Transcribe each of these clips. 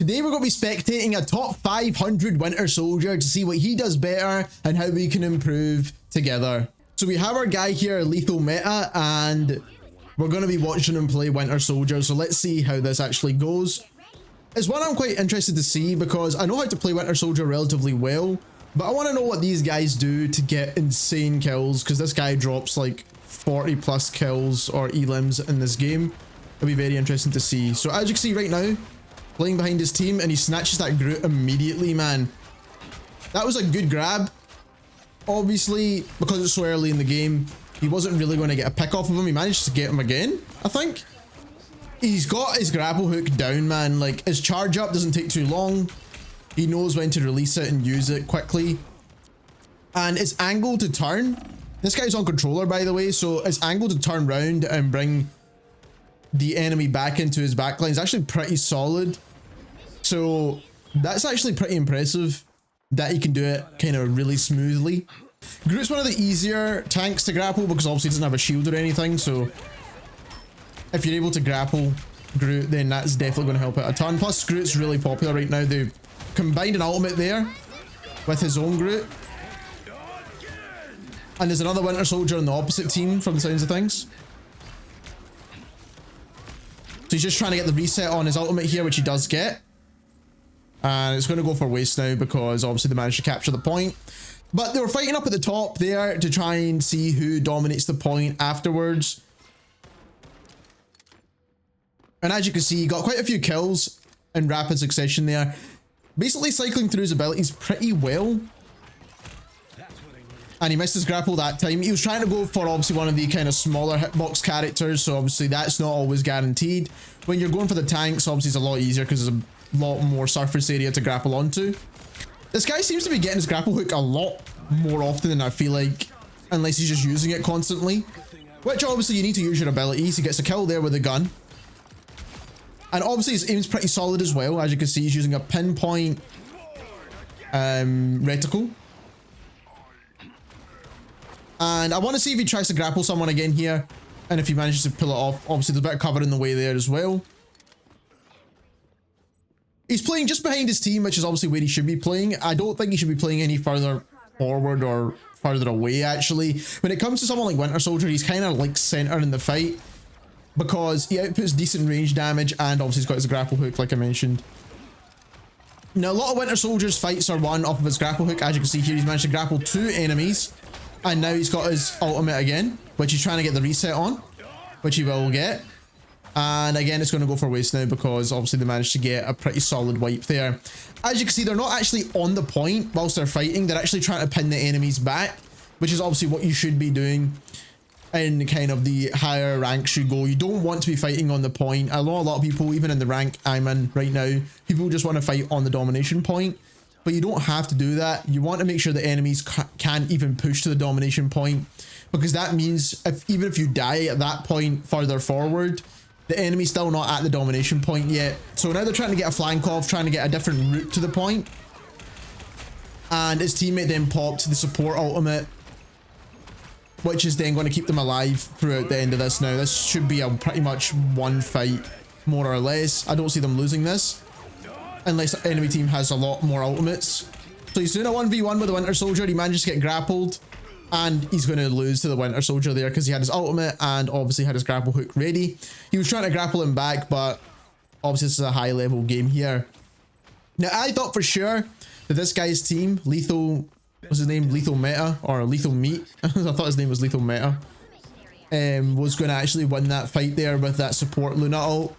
Today we're going to be spectating a top 500 Winter Soldier to see what he does better and how we can improve together. So we have our guy here, Lethal Meta, and we're going to be watching him play Winter Soldier. So let's see how this actually goes. It's one I'm quite interested to see because I know how to play Winter Soldier relatively well, but I want to know what these guys do to get insane kills, because this guy drops like 40 plus kills or elims in this game. It'll be very interesting to see. So as you can see right now, playing behind his team, and he snatches that Groot immediately, man. That was a good grab. Obviously, because it's so early in the game, he wasn't really going to get a pick off of him. He managed to get him again, I think. He's got his grapple hook down, man. Like, his charge up doesn't take too long. He knows when to release it and use it quickly. And his angle to turn. This guy's on controller, by the way, so his angle to turn round and bring the enemy back into his backline is actually pretty solid. So that's actually pretty impressive that he can do it kind of really smoothly. Groot's one of the easier tanks to grapple because obviously he doesn't have a shield or anything, so if you're able to grapple Groot, then that's definitely going to help out a ton. Plus Groot's really popular right now. They've combined an ultimate there with his own Groot, and there's another Winter Soldier on the opposite team from the sounds of things. So he's just trying to get the reset on his ultimate here, which he does get. And it's going to go for waste now because obviously they managed to capture the point. But they were fighting up at the top there to try and see who dominates the point afterwards. And as you can see, he got quite a few kills in rapid succession there. Basically cycling through his abilities pretty well. And he missed his grapple that time. He was trying to go for obviously one of the kind of smaller hitbox characters, so obviously that's not always guaranteed. When you're going for the tanks, obviously it's a lot easier because there's a lot more surface area to grapple onto. This guy seems to be getting his grapple hook a lot more often than I feel like, unless he's just using it constantly. Which obviously you need to use your abilities. He gets a kill there with a gun. And obviously his aim's pretty solid as well. As you can see, he's using a pinpoint reticle. And I want to see if he tries to grapple someone again here, and if he manages to pull it off. Obviously there's a bit of cover in the way there as well. He's playing just behind his team, which is obviously where he should be playing. I don't think he should be playing any further forward or further away, actually. When it comes to someone like Winter Soldier, he's kind of like center in the fight because he outputs decent range damage, and obviously he's got his grapple hook, like I mentioned. Now, a lot of Winter Soldier's fights are won off of his grapple hook. As you can see here, he's managed to grapple 2 enemies. And now he's got his ultimate again, which he's trying to get the reset on, which he will get. And again, it's going to go for waste now because obviously they managed to get a pretty solid wipe there. As you can see, they're not actually on the point whilst they're fighting. They're actually trying to pin the enemies back, which is obviously what you should be doing in kind of the higher ranks you go. You don't want to be fighting on the point. I know a lot of people, even in the rank I'm in right now, people just want to fight on the domination point. But you don't have to do that. You want to make sure the enemies can't even push to the domination point, because that means even if you die at that point further forward, the enemy's still not at the domination point yet. So now they're trying to get a flank off, trying to get a different route to the point. And his teammate then popped the support ultimate, which is then going to keep them alive throughout the end of this now. This should be a pretty much one fight, more or less. I don't see them losing this, unless the enemy team has a lot more ultimates. So he's doing a 1v1 with the Winter Soldier. He manages to get grappled, and he's going to lose to the Winter Soldier there because he had his ultimate and obviously had his grapple hook ready. He was trying to grapple him back, but obviously this is a high level game here. Now, I thought for sure that this guy's team, Lethal, what's his name? Lethal Meta or Lethal Meat. I thought his name was Lethal Meta. Was going to actually win that fight there with that support Luna ult.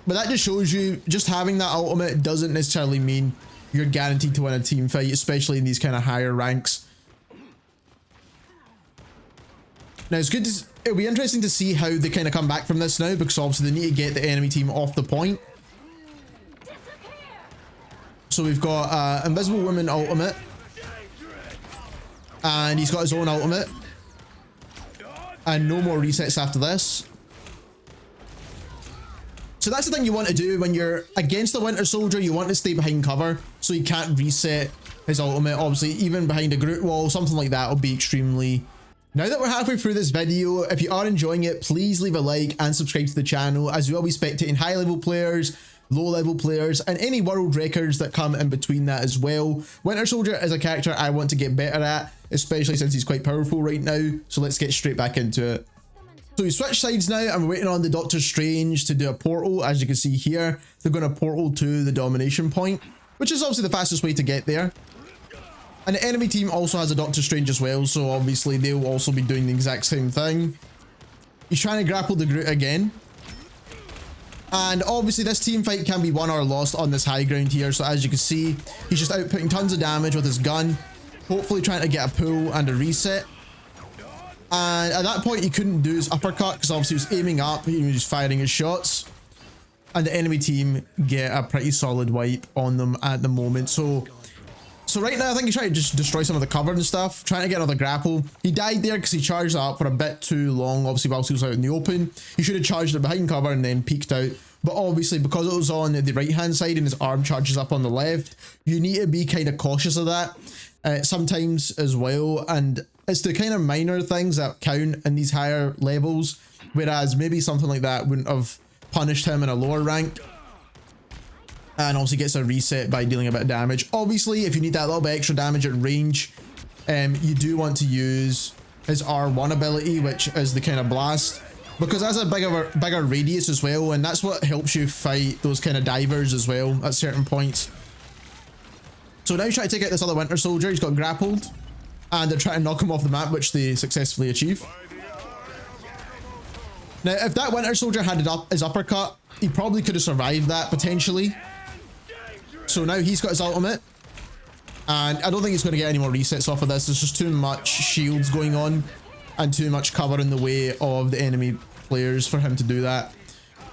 But that just shows you, just having that ultimate doesn't necessarily mean you're guaranteed to win a team fight, especially in these kind of higher ranks. Now, it'll be interesting to see how they kind of come back from this now, because obviously they need to get the enemy team off the point. So we've got Invisible Woman ultimate, and he's got his own ultimate, and no more resets after this. So that's the thing you want to do when you're against the Winter Soldier. You want to stay behind cover so he can't reset his ultimate. Obviously, even behind a Groot wall, something like that will be extremely... Now that we're halfway through this video, if you are enjoying it, please leave a like and subscribe to the channel, as we will be spectating high level players low level players, and any world records that come in between that as well. Winter Soldier is a character I want to get better at, especially since he's quite powerful right now. So let's get straight back into it. So we switch sides now, and we're waiting on the Doctor Strange to do a portal. As you can see here, they're going to portal to the domination point, which is obviously the fastest way to get there. And the enemy team also has a Doctor Strange as well, so obviously they'll also be doing the exact same thing. He's trying to grapple the Groot again. And obviously this team fight can be won or lost on this high ground here. So as you can see, he's just outputting tons of damage with his gun, hopefully trying to get a pull and a reset. And at that point he couldn't do his uppercut because obviously he was aiming up, he was firing his shots. And the enemy team get a pretty solid wipe on them at the moment. So right now I think he's trying to just destroy some of the cover and stuff, trying to get another grapple. He died there because he charged up for a bit too long, obviously whilst he was out in the open. He should have charged it behind cover and then peeked out. But obviously because it was on the right hand side and his arm charges up on the left, you need to be kind of cautious of that sometimes as well. And it's the kind of minor things that count in these higher levels, whereas maybe something like that wouldn't have punished him in a lower rank. And obviously gets a reset by dealing a bit of damage. Obviously, if you need that little bit extra damage at range, you do want to use his R1 ability, which is the kind of blast, because that's a bigger radius as well, and that's what helps you fight those kind of divers as well at certain points. So now he's trying to take out this other Winter Soldier. He's got grappled, and they're trying to knock him off the map, which they successfully achieve. Now, if that Winter Soldier had his uppercut, he probably could have survived that potentially. So now he's got his ultimate, and I don't think he's going to get any more resets off of this. There's just too much shields going on and too much cover in the way of the enemy players for him to do that.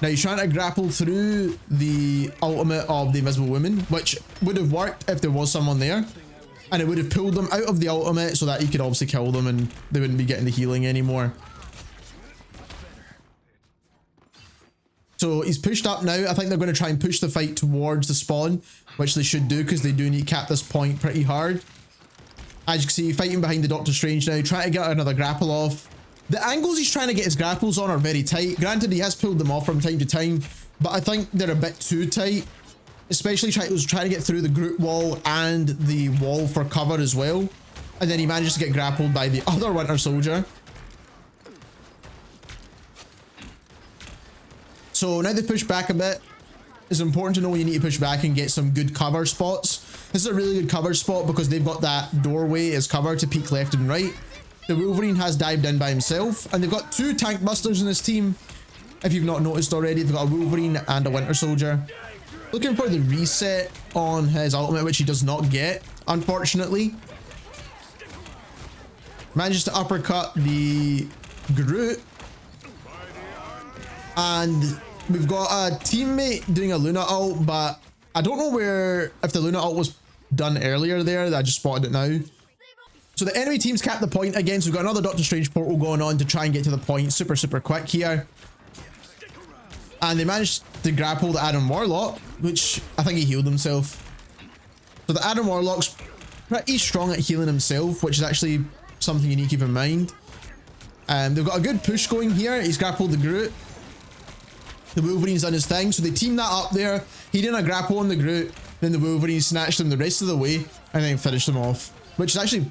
Now he's trying to grapple through the ultimate of the Invisible Woman, which would have worked if there was someone there, and it would have pulled them out of the ultimate so that he could obviously kill them and they wouldn't be getting the healing anymore. So he's pushed up now. I think they're going to try and push the fight towards the spawn, which they should do because they do need to cap this point pretty hard. As you can see, fighting behind the Doctor Strange now, trying to get another grapple off. The angles he's trying to get his grapples on are very tight. Granted, he has pulled them off from time to time, but I think they're a bit too tight. Especially trying to get through the Groot wall and the wall for cover as well. And then he manages to get grappled by the other Winter Soldier. So now they've pushed back a bit. It's important to know when you need to push back and get some good cover spots. This is a really good cover spot because they've got that doorway as cover to peek left and right. The Wolverine has dived in by himself, and they've got two tank busters in this team. If you've not noticed already, they've got a Wolverine and a Winter Soldier. Looking for the reset on his ultimate, which he does not get, unfortunately. Manages to uppercut the Groot. And we've got a teammate doing a Luna ult, but I don't know if the Luna ult was done earlier there. I just spotted it now. So the enemy team's capped the point again. So we've got another Doctor Strange portal going on to try and get to the point super quick here. And they managed to grapple the Adam Warlock, which I think he healed himself. So the Adam Warlock's pretty strong at healing himself, which is actually something you need to keep in mind. They've got a good push going here. He's grappled the Groot. The Wolverine's done his thing, so they team that up there. He did a grapple on the Groot, then the Wolverine snatched him the rest of the way, and then finished him off. Which is actually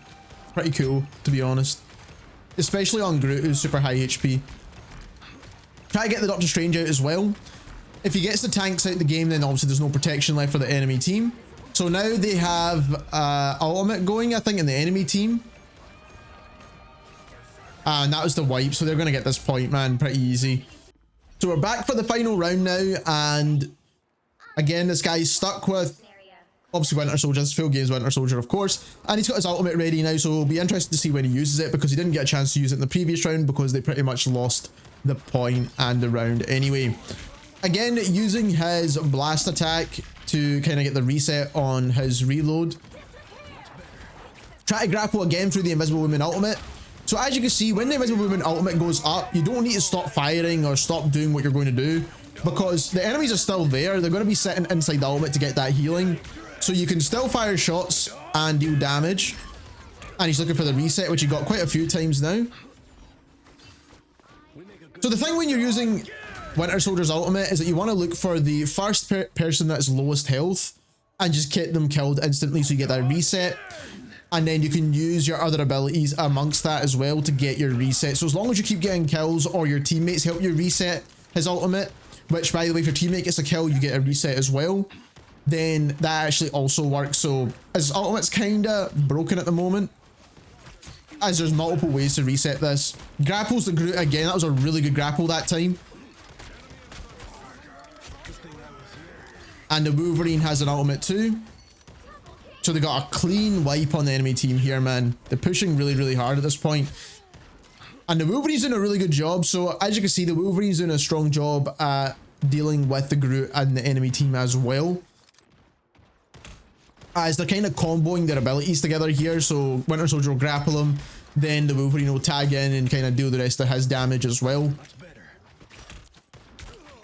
pretty cool, to be honest. Especially on Groot, who's super high HP. Try to get the Doctor Strange out as well. If he gets the tanks out of the game, then obviously there's no protection left for the enemy team. So now they have ultimate going, I think, in the enemy team. And that was the wipe, so they're going to get this point, man, pretty easy. So we're back for the final round now, and again, this guy's stuck with, obviously, Winter Soldier. This full game's Winter Soldier, of course, and he's got his ultimate ready now, so it'll be interesting to see when he uses it, because he didn't get a chance to use it in the previous round, because they pretty much lost the point and the round anyway. Again, using his blast attack to kind of get the reset on his reload. Try to grapple again through the Invisible Woman ultimate. So as you can see, when the Invisible Woman ultimate goes up, you don't need to stop firing or stop doing what you're going to do, because the enemies are still there. They're going to be sitting inside the ultimate to get that healing. So you can still fire shots and deal damage. And he's looking for the reset, which he got quite a few times now. So the thing when you're using Winter Soldier's ultimate is that you want to look for the first person that's lowest health and just get them killed instantly so you get that reset. And then you can use your other abilities amongst that as well to get your reset. So as long as you keep getting kills or your teammates help you reset his ultimate, which by the way, if your teammate gets a kill, you get a reset as well, then that actually also works. So his ultimate's kinda broken at the moment, as there's multiple ways to reset this. Grapples the Groot again. That was a really good grapple that time. And the Wolverine has an ultimate too. So they got a clean wipe on the enemy team here, man. They're pushing really, really hard at this point. And the Wolverine's doing a really good job. So as you can see, the Wolverine's doing a strong job at dealing with the Groot and the enemy team as well, as they're kind of comboing their abilities together here. So Winter Soldier will grapple him, then the Wolverine will tag in and kind of do the rest of his damage as well.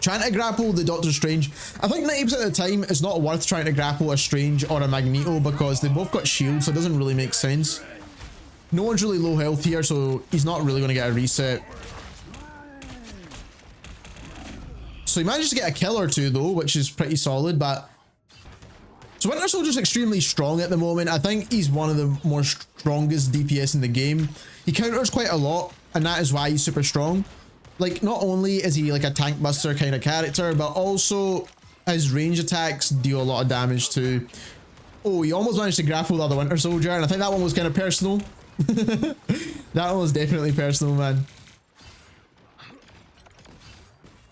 Trying to grapple the Doctor Strange, I think 90% of the time it's not worth trying to grapple a Strange or a Magneto because they both got shields, so it doesn't really make sense. No one's really low health here, so he's not really going to get a reset. So he manages to get a kill or two though, which is pretty solid. But so Winter Soldier's extremely strong at the moment. I think he's one of the more strongest DPS in the game. He counters quite a lot, and that is why he's super strong. Like, not only is he like a tank buster kind of character, but also his range attacks deal a lot of damage too. Oh, he almost managed to grapple the other Winter Soldier, and I think that one was kind of personal. That one was definitely personal, man.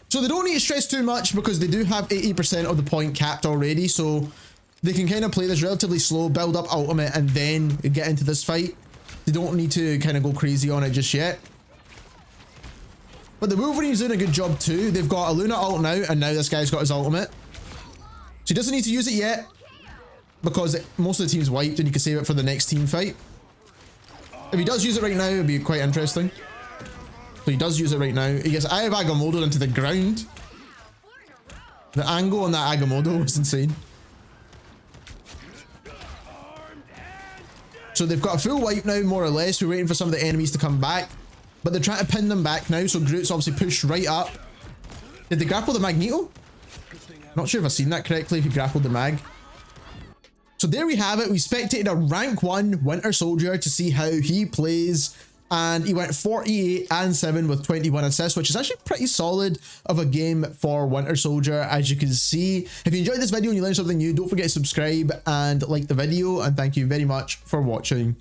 So they don't need to stress too much because they do have 80% of the point capped already, so they can kind of play this relatively slow, build up ultimate, and then get into this fight. They don't need to kind of go crazy on it just yet. But the Wolverine's doing a good job too. They've got a Luna ult now, and now this guy's got his ultimate. So he doesn't need to use it yet because most of the team's wiped and you can save it for the next team fight. If he does use it right now, it'd be quite interesting. So he does use it right now. He gets Eye of Agamotto into the ground. The angle on that Agamotto was insane. So they've got a full wipe now, more or less. We're waiting for some of the enemies to come back. But they're trying to pin them back now, so Groot's obviously pushed right up. Did they grapple the Magneto? Not sure if I've seen that correctly, if he grappled the Mag. So there we have it. We spectated a rank 1 Winter Soldier to see how he plays. And he went 48 and 7 with 21 assists, which is actually pretty solid of a game for Winter Soldier, as you can see. If you enjoyed this video and you learned something new, don't forget to subscribe and like the video. And thank you very much for watching.